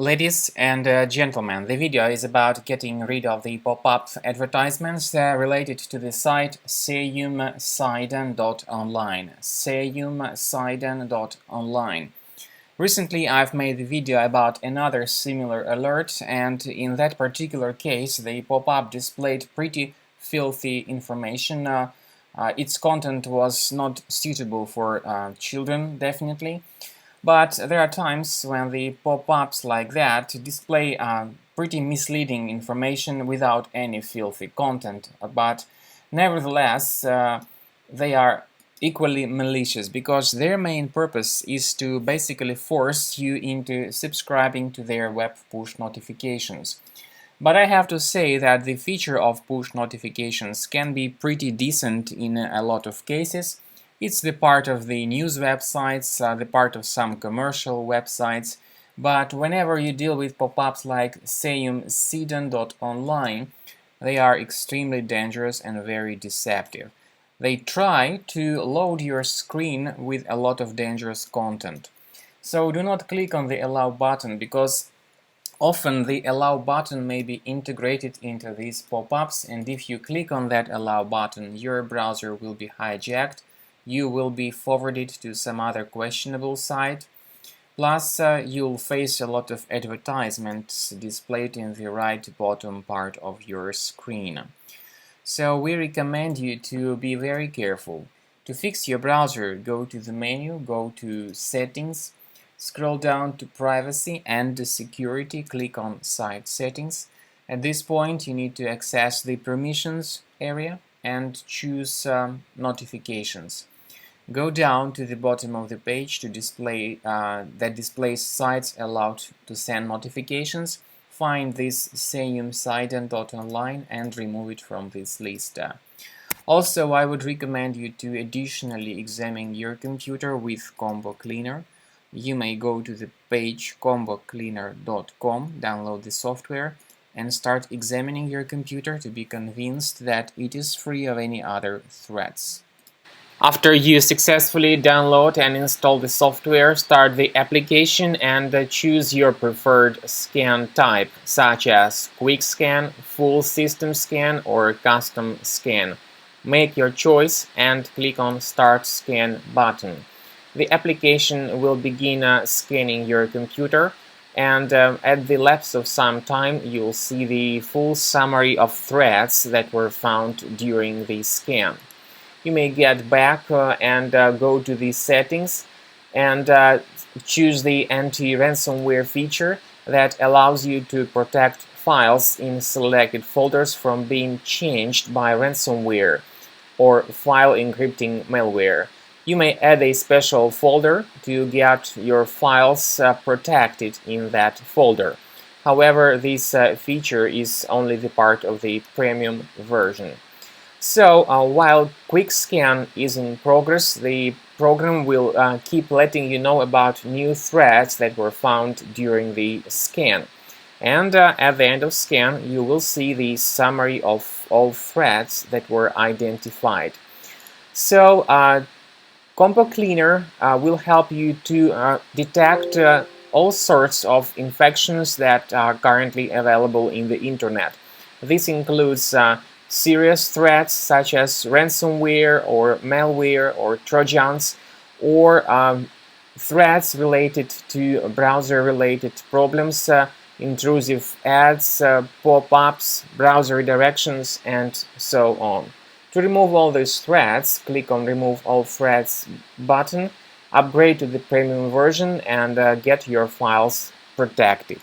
Ladies and gentlemen, the video is about getting rid of the pop-up advertisements related to the site Seumsiden.online. Seumsiden.online. Recently, I've made a video about another similar alert, and in that particular case, the pop-up displayed pretty filthy information. Its content was not suitable for children, definitely. But there are times when the pop-ups like that display pretty misleading information without any filthy content. But nevertheless, they are equally malicious because their main purpose is to basically force you into subscribing to their web push notifications. But I have to say that the feature of push notifications can be pretty decent in a lot of cases. It's the part of the news websites, the part of some commercial websites, but whenever you deal with pop-ups like Seumsiden.online, they are extremely dangerous and very deceptive. They try to load your screen with a lot of dangerous content. So do not click on the allow button because often the allow button may be integrated into these pop-ups, and if you click on that allow button, your browser will be hijacked. You will be forwarded to some other questionable site. Plus, you'll face a lot of advertisements displayed in the right bottom part of your screen. So we recommend you to be very careful. To fix your browser, go to the menu, go to Settings, scroll down to Privacy and Security, click on Site Settings. At this point, you need to access the Permissions area and choose Notifications. Go down to the bottom of the page to display that displays sites allowed to send notifications. Find this Seumsiden.online and remove it from this list. Also, I would recommend you to additionally examine your computer with Combo Cleaner. You may go to the page combocleaner.com, download the software, and start examining your computer to be convinced that it is free of any other threats. After you successfully download and install the software, start the application and choose your preferred scan type, such as Quick Scan, Full System Scan, or Custom Scan. Make your choice and click on Start Scan button. The application will begin scanning your computer, and at the lapse of some time, you'll see the full summary of threats that were found during the scan. You may get back and go to the settings and choose the anti-ransomware feature that allows you to protect files in selected folders from being changed by ransomware or file encrypting malware. You may add a special folder to get your files protected in that folder. However, this feature is only the part of the premium version. So, while Quick Scan is in progress, the program will keep letting you know about new threats that were found during the scan. And at the end of scan, you will see the summary of all threats that were identified. So, Combo Cleaner will help you to detect all sorts of infections that are currently available in the internet. This includes serious threats such as ransomware or malware or trojans, or threats related to browser-related problems, intrusive ads, pop-ups, browser redirections, and so on. To remove all these threats, click on Remove All Threats button, upgrade to the premium version, and get your files protected.